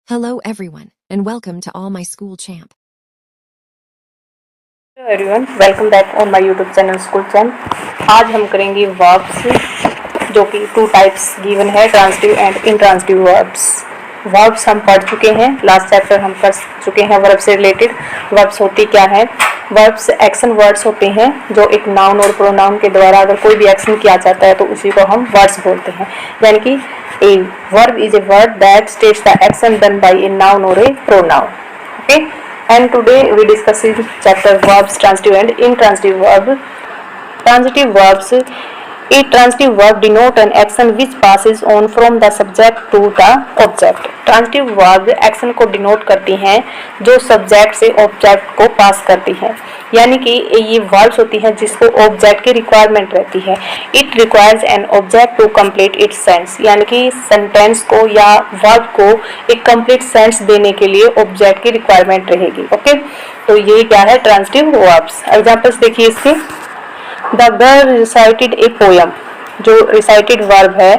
Hello everyone, and welcome to All My School Champ. Hello everyone, welcome back on my YouTube channel school champ. आज हम करेंगे verbs, जो कि two types given है, transitive and intransitive verbs. Verbs हम पढ़ चुके हैं, लास्ट चैप्टर हम कर चुके हैं वर्ब से रिलेटेड। वर्ब्स होती क्या है? वर्ब्स एक्शन वर्ड्स होते हैं जो एक नाउन और प्रोनाउन के द्वारा अगर कोई भी एक्शन किया जाता है तो उसी को हम वर्ड्स बोलते हैं। यानी कि a verb is a word that states the action done by a noun और a pronoun. Okay, and today we discussing chapter verbs, transitive and intransitive verb. Transitive verbs, a transitive verb denote an action which passes on from the subject to the object. Transitive verb action को denote करती हैं जो subject से object को पास करती हैं। यानी कि ये वर्ब्स होती हैं जिसको ऑब्जेक्ट की रिक्वायरमेंट रहती है। It requires an object to complete its sense, यानी कि सेंटेंस को या वर्ब को एक कंप्लीट सेंस देने के लिए ऑब्जेक्ट की रिक्वायरमेंट रहेगी। ओके, तो ये क्या है? Transitive verbs. एग्जांपल्स देखिए इसके। The girl recited A poem, जो रिसाइटेड वर्ब है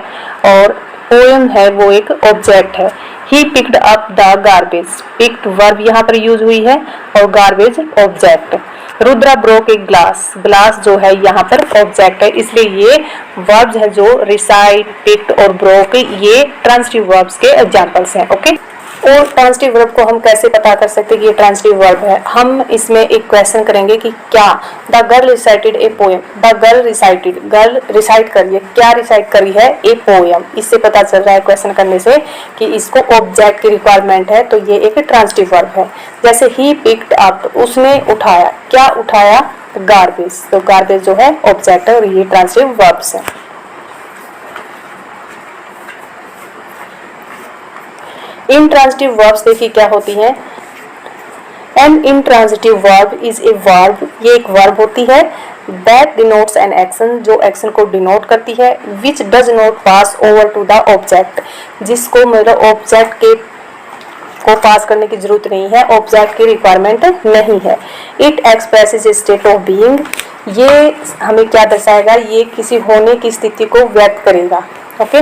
और पोयम है वो एक ऑब्जेक्ट है। He picked up the garbage, picked verb यहाँ पर यूज हुई है और garbage object. Rudra broke a glass, glass जो है यहाँ पर ऑब्जेक्ट है, इसलिए ये वर्ब्स है जो रिसाइट, पिक्ड और ब्रोक, ये ट्रांजिटिव वर्ब्स के एग्जांपल्स हैं। ओके, और ट्रांजिटिव वर्ब को हम कैसे पता कर सकते हैं कि ये ट्रांजिटिव वर्ब है? हम इसमें एक क्वेश्चन करेंगे कि क्या the girl recited a poem, the girl recited, girl recite करिए, क्या रिसाइट करी है? A poem. इससे पता चल रहा है क्वेश्चन करने से कि इसको ऑब्जेक्ट की रिक्वायरमेंट है, तो ये एक ट्रांजिटिव वर्ब है। जैसे ही पिक्ड अप, उसने उठाया, क्या उठाया? गार्बेज, तो गार्बेज जो है ऑब्जेक्ट है और ये ट्रांजिटिव वर्ब्स है। इनट्रांजिटिव वर्ब्स देखिए क्या होती हैं। An intransitive verb is a verb, ये एक वर्ब होती है दैट डिनोट्स एन एक्शन, जो एक्शन को डिनोट करती है, which does not pass over to the object, जिसको मतलब ऑब्जेक्ट के को पास करने की जरूरत नहीं है, ऑब्जेक्ट की रिक्वायरमेंट नहीं है। It expresses A state of being, ये हमें क्या दर्शाएगा? ये किसी होने की स्थिति को व्यक्त करेगा। ओके,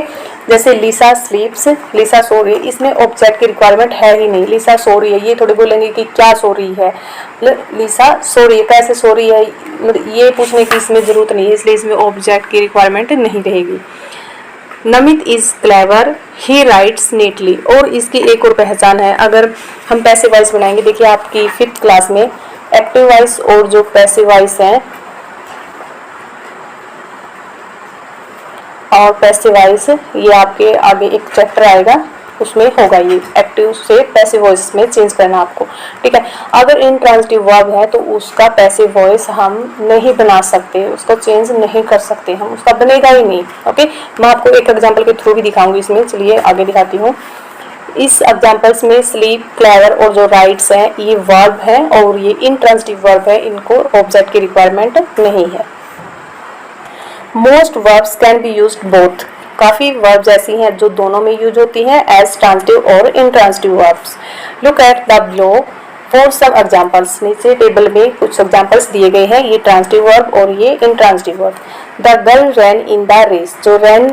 जैसे लिसा स्लीप्स, लिसा सो रही है, इसमें ऑब्जेक्ट की रिक्वायरमेंट है ही नहीं, लिसा सो रही है। ये थोड़ी बोलेंगे कि क्या सो रही है, लिसा सो रही है, कैसे सो रही है, मतलब ये पूछने की इसमें जरूरत नहीं है, इसलिए इसमें ऑब्जेक्ट की रिक्वायरमेंट नहीं रहेगी। Namit is clever, he rights neatly, और इसकी एक और पहचान है। अगर हम पैसिव वॉइस बनाएंगे, देखिए आपकी 5th क्लास में एक्टिव वॉइस और जो पैसिव वॉइस है और पैसिव वॉइस, ये आपके आगे एक चैप्टर आएगा उसमें होगा, ये एक्टिव से पैसिव वॉइस में चेंज करना आपको। ठीक है, अगर इनट्रांजिटिव वर्ब है तो उसका पैसिव वॉइस हम नहीं बना सकते, उसको चेंज नहीं कर सकते, हम उसका बनेगा ही नहीं। ओके, मैं आपको एक एग्जांपल के थ्रू भी दिखाऊंगी इसमें, चलिए आगे दिखाती हूँ। इस एग्जांपल्स में स्लीप, क्लेवर और जो राइट्स हैं ये वर्ब है और ये इनट्रांजिटिव वर्ब है, इनको ऑब्जेक्ट की रिक्वायरमेंट नहीं है। Most verbs can be used both, काफ़ी वर्ब्स ऐसी हैं जो दोनों में यूज होती हैं, एज ट्रांजिटिव और intransitive verbs. Look at the below for some examples, नीचे टेबल में कुछ एग्जांपल्स दिए गए हैं, ये ट्रांजिटिव वर्ब और ये intransitive verb. The girl ran in the race, जो रैन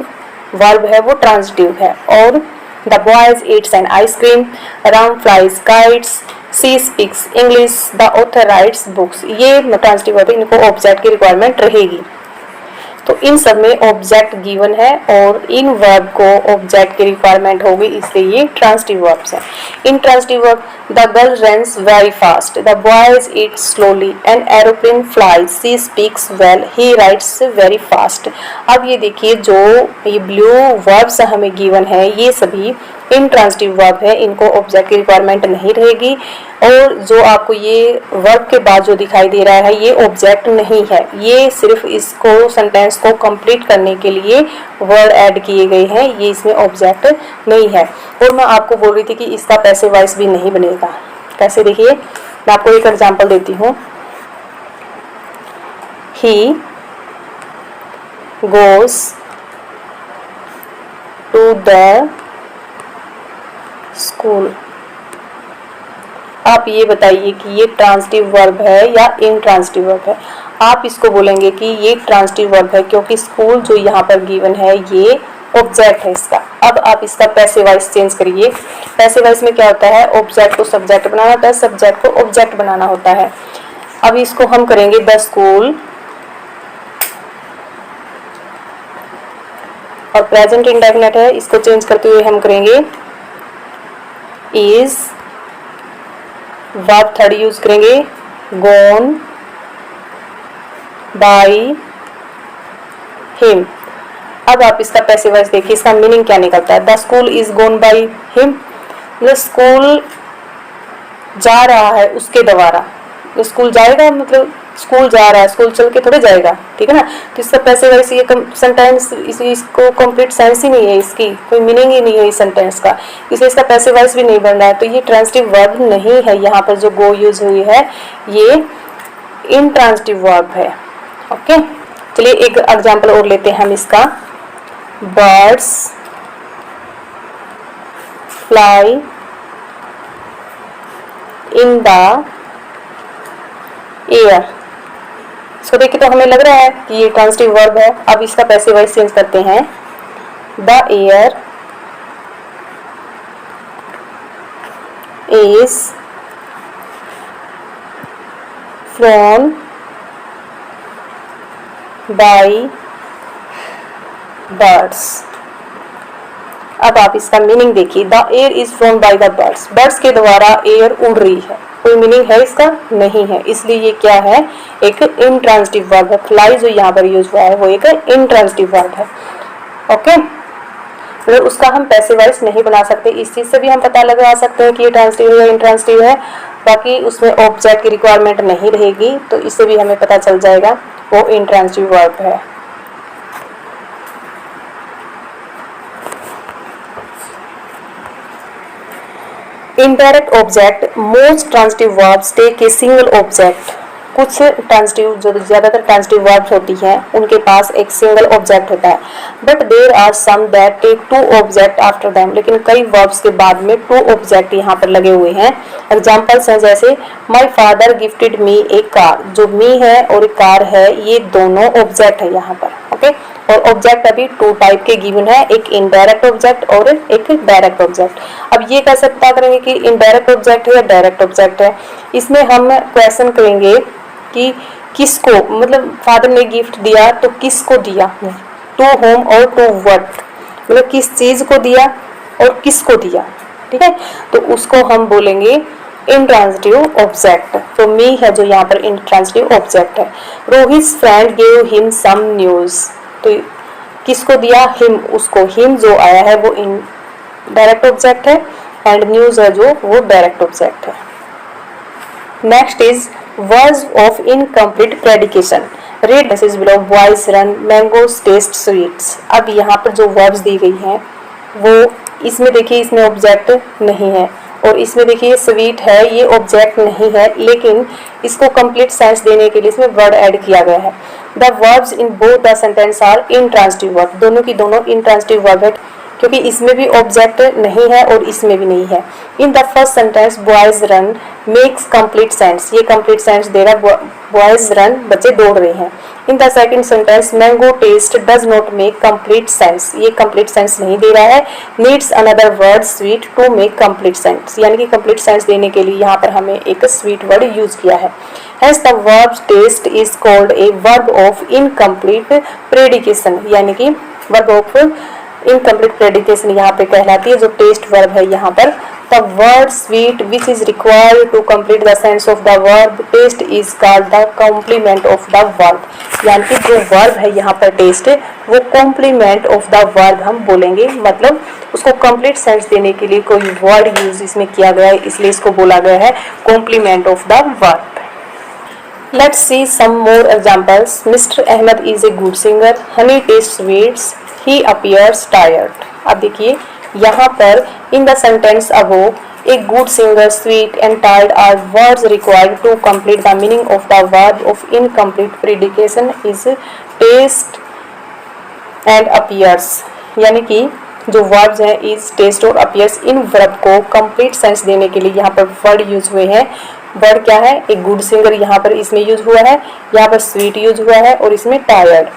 वर्ब है वो ट्रांजिटिव है, और the boys eats an ice cream, Ram flies kites, she speaks English, the author writes books, ये ट्रांजिटिव वर्ब है, इनको ऑब्जेक्ट की रिक्वायरमेंट रहेगी। तो इन सब में ऑब्जेक्ट गिवन है और इन वर्ब को ऑब्जेक्ट की रिक्वायरमेंट होगी, इसलिए ये ट्रांजिटिव वर्ब्स है। Intransitive verb, the girl runs very fast, the boys eat slowly, an aeroplane flies, she speaks well, he writes very fast. अब ये देखिए जो ये ब्लू वर्ब्स हमें गिवन है ये सभी इनट्रांजिटिव वर्ब है, इनको ऑब्जेक्ट की रिक्वायरमेंट नहीं रहेगी, और जो आपको ये वर्ब के बाद जो दिखाई दे रहा है ये ऑब्जेक्ट नहीं है, ये सिर्फ इसको सेंटेंस को कंप्लीट करने के लिए वर्ड ऐड किए गए हैं, ये इसमें ऑब्जेक्ट नहीं है। और मैं आपको बोल रही थी कि इसका पैसिव वॉइस भी नहीं बनेगा। कैसे? देखिए मैं आपको एक एग्जांपल देती हूँ। He goes to the school. आप ये बताइए कि ये ट्रांजिटिव वर्ब है या इनट्रांजिटिव वर्ब है? आप इसको बोलेंगे कि ये ट्रांजिटिव वर्ब है क्योंकि स्कूल जो यहाँ पर गिवन है ये ऑब्जेक्ट है इसका। अब आप इसका पैसिव वॉइस चेंज करिए। पैसिव वॉइस में क्या होता है, ऑब्जेक्ट को सब्जेक्ट बनाना होता है, सब्जेक्ट को ऑब्जेक्ट बनाना होता है। अब इसको हम करेंगे द स्कूल, और प्रेजेंट इंडेफिनिट है, इसको चेंज करते हुए हम करेंगे इज, वर्ब थर्ड यूज करेंगे गॉन बाय हिम। अब आप इसका पैसिव वॉइस देखिए, इसका मीनिंग क्या निकलता है। The school is gone by him, मतलब स्कूल जा रहा है उसके द्वारा। स्कूल जाएगा मतलब स्कूल जा रहा है, स्कूल चल के थोड़े जाएगा, ठीक है ना। तो इसका पैसिव वॉइस ये सेंटेंस इसको कंप्लीट सेंस ही नहीं है, इसकी कोई मीनिंग ही नहीं है इस सेंटेंस का, इसलिए इसका पैसिव वॉइस भी नहीं बन रहा है। तो ये ट्रांजिटिव वर्ब नहीं है, यहाँ पर जो गो यूज हुई है ये इनट्रांजिटिव वर्ब है। ओके, चलिए एक एग्जांपल और लेते हैं हम इसका। Birds fly in the air. इसको देखिए तो हमें लग रहा है कि ये ट्रांजिटिव वर्ब है। अब इसका पैसिव वॉइस चेंज करते हैं, the air is phloem bye birds. अब आप इसका मीनिंग देखिए, the air is phloem by the birds, birds के द्वारा एयर उड़ रही है। कोई मीनिंग है इसका? नहीं है, इसलिए ये क्या है, एक इनट्रांजिटिव वर्ब है। फ्लाई जो यहाँ पर यूज हुआ है वो एक इनट्रांजिटिव वर्ब है। ओके, मतलब उसका हम पैसिव वॉइस नहीं बना सकते। इस चीज से भी हम पता लगा सकते हैं कि ये ट्रांजिटिव है, इनट्रांजिटिव है। बाकी उसमें ऑब्जेक्ट की रिक्वायरमेंट नहीं रहेगी, तो इससे भी हमें पता चल जाएगा वो इनट्रांजिटिव वर्ब है। Indirect object, most transitive verbs take a single object. कुछ ट्रांजिटिव, जो ज्यादातर ट्रांजिटिव वर्ब्स होती हैं उनके पास एक सिंगल ऑब्जेक्ट होता है। But there are some that take two object after them, लेकिन कई वर्ब्स के बाद में टू ऑब्जेक्ट यहाँ पर लगे हुए हैं। एग्जांपल्स हैं जैसे my father gifted me A car, जो मी है और कार है ये दोनों ऑब्जेक्ट है यहाँ पर। ओके, और ऑब्जेक्ट अभी टू टाइप के गिवन है, एक इनडायरेक्ट ऑब्जेक्ट और एक डायरेक्ट ऑब्जेक्ट। अब ये कैसे पता करेंगे कि इनडायरेक्ट ऑब्जेक्ट है या डायरेक्ट ऑब्जेक्ट है? इसमें हम क्वेश्चन करेंगे कि किसको, मतलब फादर ने गिफ्ट दिया तो किसको दिया, टू होम और टू व्हाट, मतलब किस चीज को दिया और किसको दिया। ठीक है, तो उसको हम बोलेंगे इनट्रांजिटिव ऑब्जेक्ट। तो मी है जो यहाँ पर इनट्रांजिटिव ऑब्जेक्ट है। Rohit friend gave him some news, तो किसको दिया, हिम, उसको। हिम जो आया है वो इनडायरेक्ट ऑब्जेक्ट है एंड न्यूज है जो वो डायरेक्ट ऑब्जेक्ट है। Next is words of incomplete predication. Read message below, boys run, mangoes taste sweets. अब यहाँ पर जो वर्ड्स दी गई हैं वो, इसमें देखिए इसमें ऑब्जेक्ट नहीं है, और इसमें देखिए स्वीट है, ये ऑब्जेक्ट नहीं है, लेकिन इसको कंप्लीट सेंस देने के लिए इसमें वर्ड ऐड किया गया है। The verbs in both the sentence are intransitive verb, दोनों की दोनों इनट्रांजिटिव वर्ब है, क्योंकि इसमें भी ऑब्जेक्ट नहीं है और इसमें भी नहीं है। In the first sentence boys run makes complete sense, ये कंप्लीट सेंस दे रहा, बॉयज रन, बच्चे दौड़ रहे हैं। In the second sentence mango taste does not make complete sense, ये कंप्लीट सेंस नहीं दे रहा है। Needs another word sweet to make complete sense, यानी कि कंप्लीट सेंस देने के लिए यहाँ पर हमें एक स्वीट वर्ड यूज किया है। Hence the verb taste is called a verb of incomplete predication, यानी कि verb of incomplete predication यहाँ पे कहलाती है, जो टेस्ट वर्ब है यहाँ पर। The word sweet which is required to complete the sense of the verb taste is called the complement of the verb, यानी कि जो वर्ब है यहाँ पर टेस्ट वो complement of the verb हम बोलेंगे, मतलब उसको कंप्लीट सेंस देने के लिए कोई वर्ड यूज इसमें किया गया है, इसलिए इसको बोला गया है complement of the verb। Let's see some more examples. Mr. Ahmed is a good singer. Honey tastes sweets. He appears tired. अब देखिए यहाँ पर in the sentence above, a good singer, sweet and tired are words required to complete the meaning of the verb of incomplete predication is taste and appears, यानी कि जो verbs हैं is, taste और appears, इन verb को complete sense देने के लिए यहाँ पर वर्ड यूज हुए हैं। वर्ड क्या है, एक गुड सिंगर यहाँ पर इसमें यूज हुआ है, यहाँ पर स्वीट यूज हुआ है और इसमें tired.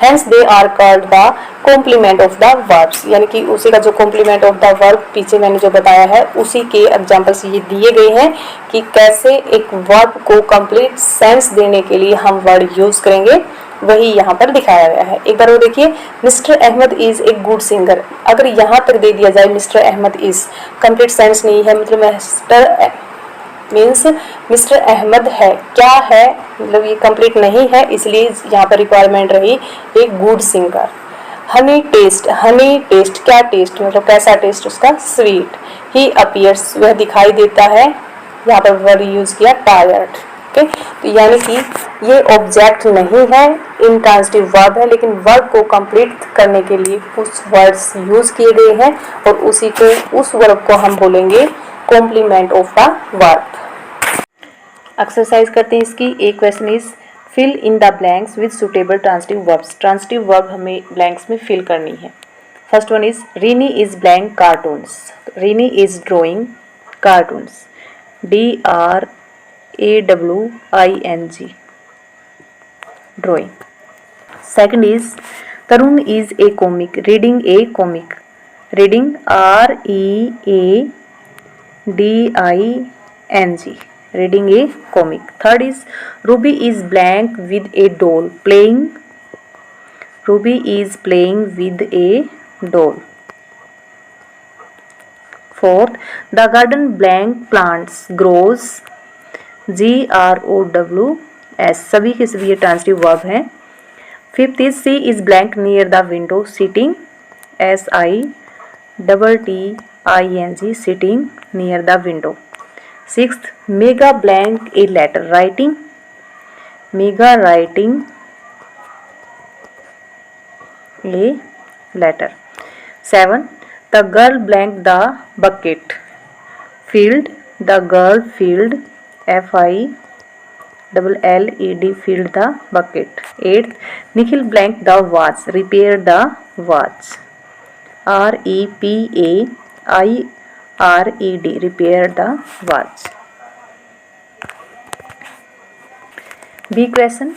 Hence they are called the complement of the verbs, यानी कि उसी का जो complement of the verb पीछे मैंने जो बताया है उसी के एग्जाम्पल्स ये दिए गए हैं कि कैसे एक वर्ब को कंप्लीट सेंस देने के लिए हम वर्ड यूज करेंगे, वही यहाँ पर दिखाया गया है। एक बार वो देखिए, mister Ahmad is a good singer. अगर यहाँ तक दे दिया जाए mister Ahmad is, complete sense नहीं है, मतलब मिस्टर मीन्स मिस्टर अहमद है, क्या है, मतलब ये कंप्लीट नहीं है, इसलिए यहाँ पर रिक्वायरमेंट रही एक गुड सिंगर। हनी टेस्ट क्या टेस्ट, मतलब कैसा टेस्ट उसका, स्वीट। ही अपीयर्स, वह दिखाई देता है, यहाँ पर वर्ड यूज किया टायर्ड। ओके, तो यानी कि ये ऑब्जेक्ट नहीं है, इंट्रांसिटिव वर्ब है, लेकिन वर्ब को कंप्लीट करने के लिए कुछ वर्ड्स यूज किए गए हैं और उसी को, उस वर्ब को हम बोलेंगे complement of the verb. Exercise करते हैं इसकी। एक question is fill in the blanks with suitable transitive verbs. Transitive verb हमें ब्लैंक्स में फिल करनी है। First one is Rini is blank cartoons. Rini is drawing cartoons, DRAWING, drawing. Second is Tarun is a comic, reading a comic, reading READING, reading a comic. Third is Ruby is blank with a doll, playing, Ruby is playing with a doll. Fourth, the garden blank plants grows, GROWS, सभी के सभी ये transitive verb हैं। Fifth is she is blank near the window, sitting, SITTING, sitting near the window. Sixth, Mega blank a letter, writing, Mega writing a letter. Seven, the girl blank the bucket, filled, the girl filled, FILLED, filled the bucket. Eighth, Nikhil blank the watch, repaired the watch, REPAIRED, repair the watch. B question,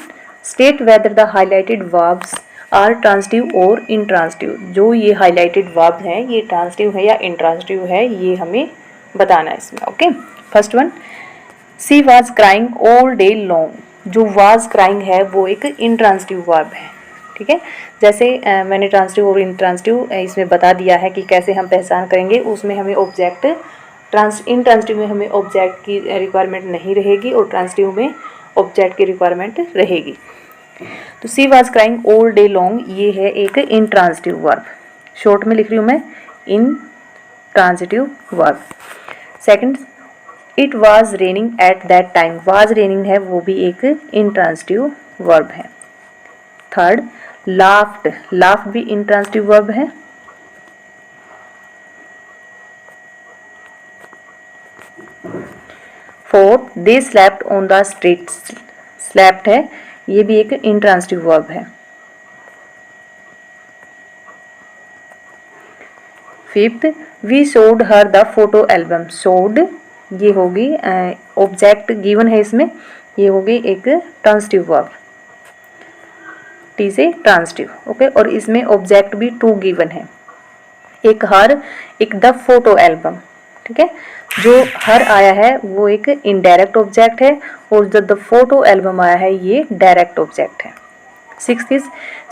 state whether the highlighted verbs are transitive or intransitive. जो ये highlighted verbs हैं ये transitive है या intransitive है, ये हमें बताना है इसमें। Okay, first one, she was crying all day long। जो was crying है वो एक intransitive verb है, ठीक है। जैसे मैंने ट्रांसिटिव और इंट्रांसिटिव इसमें बता दिया है कि कैसे हम पहचान करेंगे, उसमें हमें ऑब्जेक्ट, इंट्रांसिटिव में हमें ऑब्जेक्ट की रिक्वायरमेंट नहीं रहेगी और ट्रांसिटिव में ऑब्जेक्ट की रिक्वायरमेंट रहेगी। तो she was crying all day long, ये है एक इंट्रांसिटिव वर्ब, शॉर्ट में लिख रही हूँ मैं, intransitive verb. Second, it was raining at that time, was raining है वो भी एक इंट्रांसिटिव वर्ब है। थर्ड, लाफ्ड, लाफ्ड भी इंट्रांसिटिव वर्ब है। Fourth, they slapped on the street, slapped है ये भी एक इंट्रांसिटिव वर्ब है। Fifth, we showed her the photo album, showed ये होगी ऑब्जेक्ट गिवन है इसमें, ये होगी एक ट्रांसिटिव वर्ब, टी से ट्रांसिटिव। ओके, और इसमें ऑब्जेक्ट भी टू गिवन है, एक हर, एक द फोटो एल्बम, ठीक है। जो हर आया है वो एक इनडायरेक्ट ऑब्जेक्ट है और जो द फोटो एल्बम आया है ये डायरेक्ट ऑब्जेक्ट है। Sixth is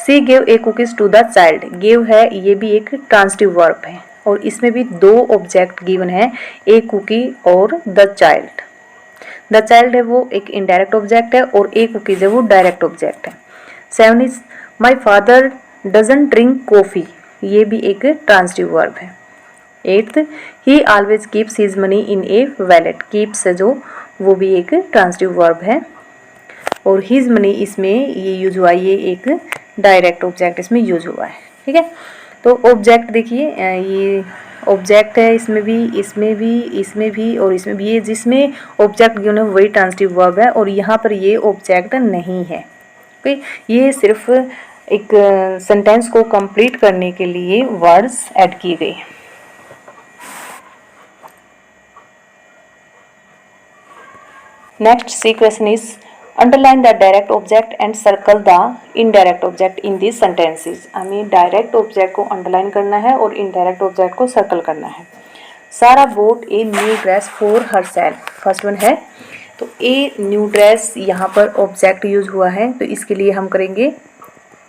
she gave a cookies to the child, gave है ये भी एक ट्रांसिटिव वर्ब है और इसमें भी दो ऑब्जेक्ट गिवन है, ए कुकी और द चाइल्ड। द चाइल्ड है वो एक इनडायरेक्ट ऑब्जेक्ट है और ए कुकीज है वो डायरेक्ट ऑब्जेक्ट है। Seven is my father doesn't drink coffee, ये भी एक ट्रांसिटिव वर्ब है। Eighth, he always keeps his money in A wallet, keeps है जो वो भी एक ट्रांसिटिव वर्ब है और हिज मनी इसमें ये यूज हुआ, ये एक डायरेक्ट ऑब्जेक्ट इसमें यूज हुआ है, ठीक है। तो ऑब्जेक्ट देखिए ये ऑब्जेक्ट है इसमें भी, इसमें भी, इसमें भी और इसमें भी, ये जिसमें ऑब्जेक्ट गिवन है वही ट्रांसिटिव वर्ब है और यहाँ पर ये ऑब्जेक्ट नहीं है। ओके, ये सिर्फ एक सेंटेंस को कंप्लीट करने के लिए वर्ड्स ऐड किए गए। Next C question is underline the direct object and circle the indirect object in this sentences. हमें डायरेक्ट ऑब्जेक्ट को अंडरलाइन करना है और इनडायरेक्ट ऑब्जेक्ट को सर्कल करना है। सारा boat a new dress for her self, first one है। तो ए न्यू ड्रेस यहाँ पर ऑब्जेक्ट यूज हुआ है, तो इसके लिए हम करेंगे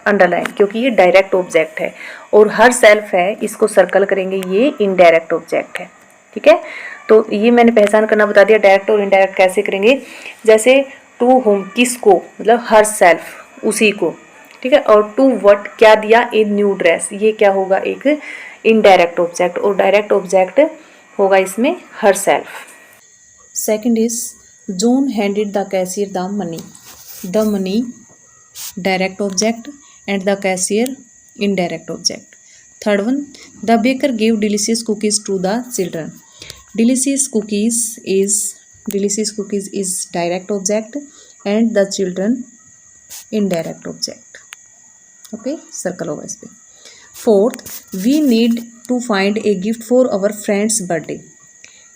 अंडरलाइन क्योंकि ये डायरेक्ट ऑब्जेक्ट है। और हर सेल्फ है, इसको सर्कल करेंगे, ये इनडायरेक्ट ऑब्जेक्ट है। ठीक है, तो ये मैंने पहचान करना बता दिया। डायरेक्ट और इनडायरेक्ट कैसे करेंगे, जैसे टू होम किसको, मतलब हर सेल्फ उसी को। ठीक है, और टू व्हाट क्या दिया, ए न्यू ड्रेस, ये क्या होगा, एक इनडायरेक्ट ऑब्जेक्ट। और डायरेक्ट ऑब्जेक्ट होगा इसमें herself. Second is John handed the cashier the money direct object and the cashier indirect object. Third one the baker give delicious cookies to the children. Delicious cookies is direct object and the children indirect object. Okay, circle होगा इस पे। Fourth, we need to find a gift for our friend's birthday।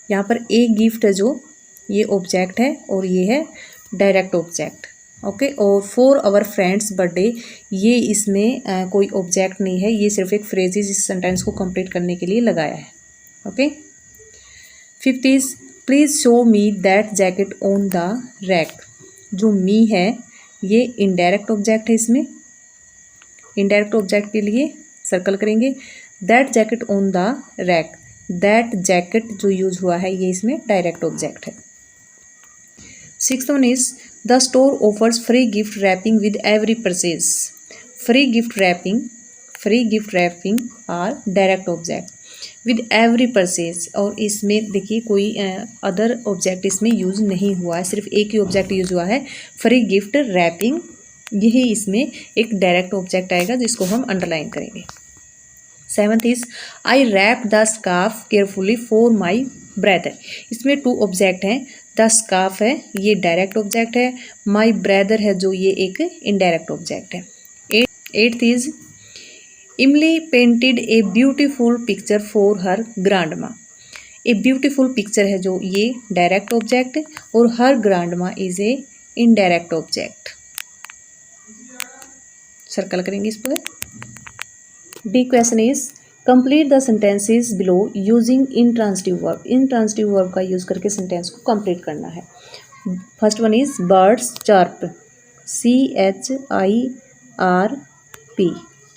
यहाँ पर a gift है जो ये object है और ये है डायरेक्ट ऑब्जेक्ट। ओके, और फॉर आवर फ्रेंड्स बर्थडे ये इसमें कोई ऑब्जेक्ट नहीं है, ये सिर्फ एक फ्रेजेस इस सेंटेंस को कंप्लीट करने के लिए लगाया है। Okay, fifth is please show me that jacket on the rack. जो मी है ये इनडायरेक्ट ऑब्जेक्ट है, इसमें इनडायरेक्ट ऑब्जेक्ट के लिए सर्कल करेंगे। That jacket on the rack, that jacket जो यूज हुआ है ये इसमें डायरेक्ट ऑब्जेक्ट है। Sixth one is the store offers free gift wrapping with every purchase. Free gift wrapping are direct object with every purchase. और इसमें देखिए कोई अदर ऑब्जेक्ट इसमें यूज नहीं हुआ है, सिर्फ एक ही ऑब्जेक्ट यूज हुआ है, फ्री गिफ्ट रैपिंग। यही इसमें एक डायरेक्ट ऑब्जेक्ट आएगा जिसको हम अंडरलाइन करेंगे। Seventh is I wrap the scarf carefully for my brother. इसमें टू ऑब्जेक्ट हैं, द स्कार्फ है ये डायरेक्ट ऑब्जेक्ट है, माई ब्रदर है जो ये एक इनडायरेक्ट ऑब्जेक्ट है। Eighth is Emily painted a beautiful picture for her grandma. A beautiful picture है जो ये डायरेक्ट ऑब्जेक्ट और her grandma is a indirect object. Circle करेंगे इस पर। The question is complete the sentences below using intransitive verb. Intransitive verb का use करके sentence को कंप्लीट करना है। First one is birds chirp, CHIRP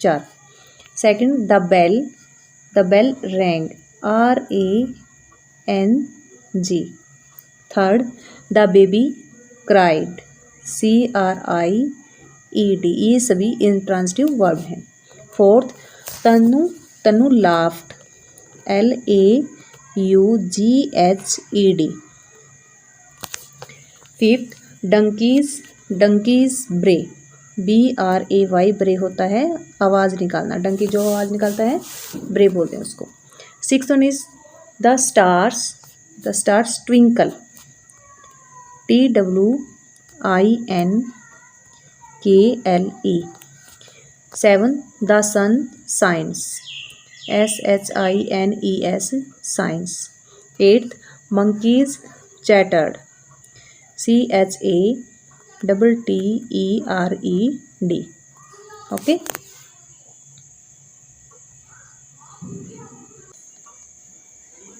chirp. Second the bell rang, RANG। Third the baby cried, CRIED। ये सभी intransitive verb हैं। Fourth तनु laughed, LAUGHED। Fifth donkeys ब्रे, BRAY ब्रे होता है आवाज़ निकालना, डंकी जो आवाज़ निकालता है ब्रे बोलते हैं उसको। Six one is the stars twinkle, TWINKLE। Seven the sun shines, SHINES shines. Eighth monkeys chattered, CHATTERED। Okay,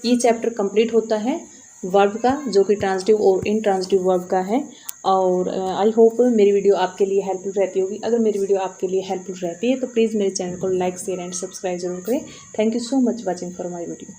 ये चैप्टर कंप्लीट होता है वर्ब का, जो कि ट्रांजिटिव और इनट्रांजिटिव वर्ब का है। और आई होप मेरी वीडियो आपके लिए हेल्पफुल रहती होगी। अगर मेरी वीडियो आपके लिए हेल्पफुल रहती है तो प्लीज़ मेरे चैनल को लाइक शेयर एंड सब्सक्राइब जरूर करें। Thank you so much watching for my video.